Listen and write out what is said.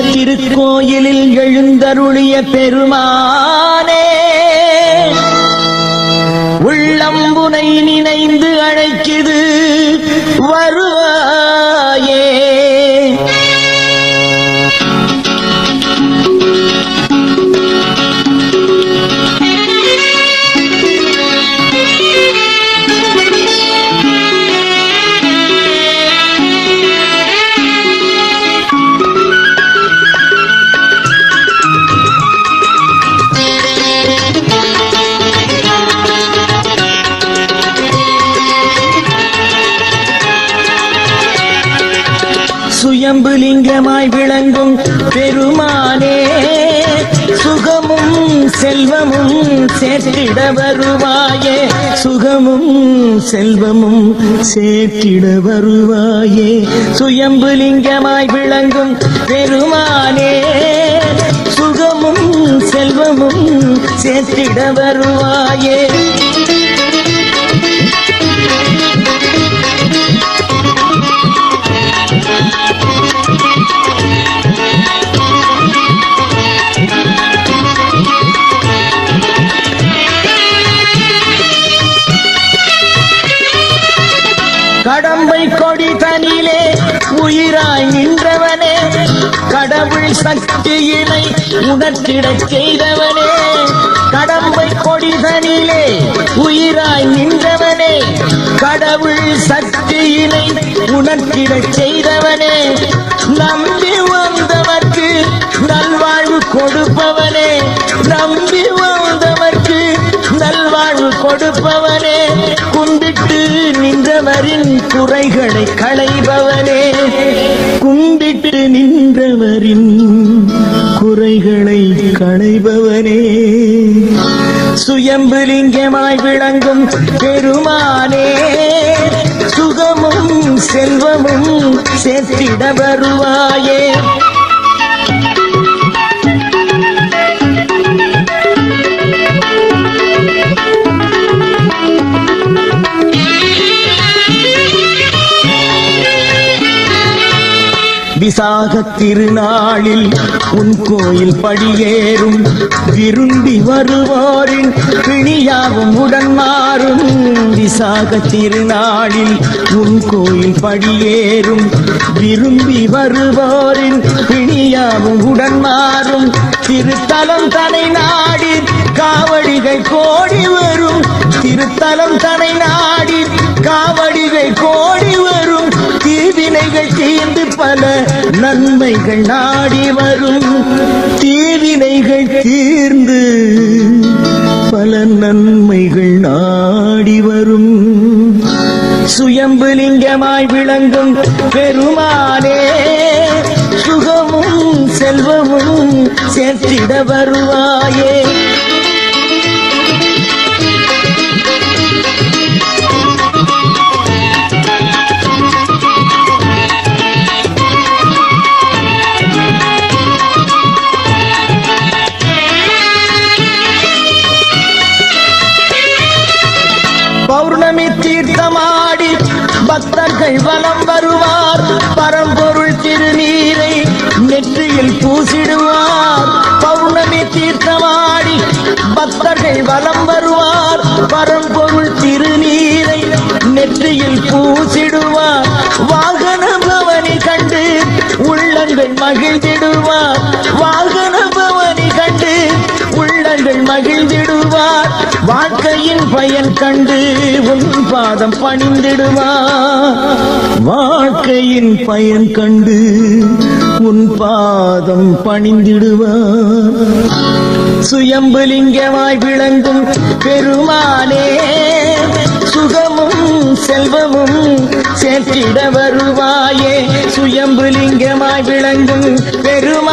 திருக்கோயிலில் எழுந்தருளிய பெருமானே, உள்ளம்புனை நினைந்து அழைக்குது வருவாயே. சுயம்புலிங்கமாய் விளங்கும் பெருமானே, சுகமும் செல்வமும் சேர்த்திட வருவாயே, சுகமும் செல்வமும் சேர்த்திட வருவாயே. சுயம்புலிங்கமாய் விளங்கும் பெருமானே, சுகமும் செல்வமும் சேர்த்திட வருவாயே. கடம்பை கொடி தனிலே உயிராய் நின்றவனே, கடவுள் சக்தியினை உணர்த்திடச் செய்தவனே. கடம்பை கொடி தனிலே உயிராய் நின்றவனே, கடவுள் சக்தியினை உணர்த்திடச் செய்தவனே. நம்பி வந்தவர்க்கு நல்வாழ்வு கொடுப்பவனே, நம்பி வந்தவர்க்கு நல்வாழ்வு கொடுப்பவனே. கும்பிட்டு நின்றவரின் குறைகளை களைபவனே, கும்பிட்டு நின்றவரின் குறைகளை களைபவனே. சுயம்புலிங்கமாய் விளங்கும் பெருமானே, சுகமும் செல்வமும் சேர்த்திட வருவாயே. விசாக திருநாளில் உன் கோயில் படியேறும், விரும்பி வருவோரின் பிணியாவும் உடன் மாறும். விசாக திருநாளில் உன் கோயில் படியேறும், விரும்பி வருவோரின் பிணியாவும் உடன் மாறும். திருத்தலம் தனை நாடி காவடிகள் கோடி வரும், திருத்தலம் தனை நாடி காவடிகள் கோடி வரும். தீவினைகள் தீர்ந்து பல நன்மைகள் நாடி வரும், தீவினைகள் தீர்ந்து பல நன்மைகள் நாடி வரும். சுயம்புலிங்கமாய் விளங்கும் பெருமானே, சுகமும் செல்வமும் சேர்த்திட வருவாயே. பௌர்ணமி தீர்த்தமாடி பக்தர்கள் வலம் வருவார், பரம்பொருள் திருநீரை நெற்றியில் பூசிடுவார். பௌர்ணமி தீர்த்தமாடி பக்தர்கள் வலம் வருவார், பரம்பொருள் திருநீரை நெற்றியில் பூசிடுவார். வாகன பவனி கண்டு உள்ளங்கள் மகிழ்ந்திடுவார், வாகன பவனி கண்டு உள்ளங்கள் மகிழ்ந்திடுவார். வாழ்க்கையின் பயன் கண்டு உன் பாதம் பணிந்திடுவார், வாழ்க்கையின் பயன் கண்டு உன் பாதம் பணிந்திடுவார். சுயம்புலிங்கமாய் விளங்கும் பெருமானே, சுகமும் செல்வமும் சேர்த்திட வருவாயே. சுயம்புலிங்கமாய் விளங்கும் பெருமானே,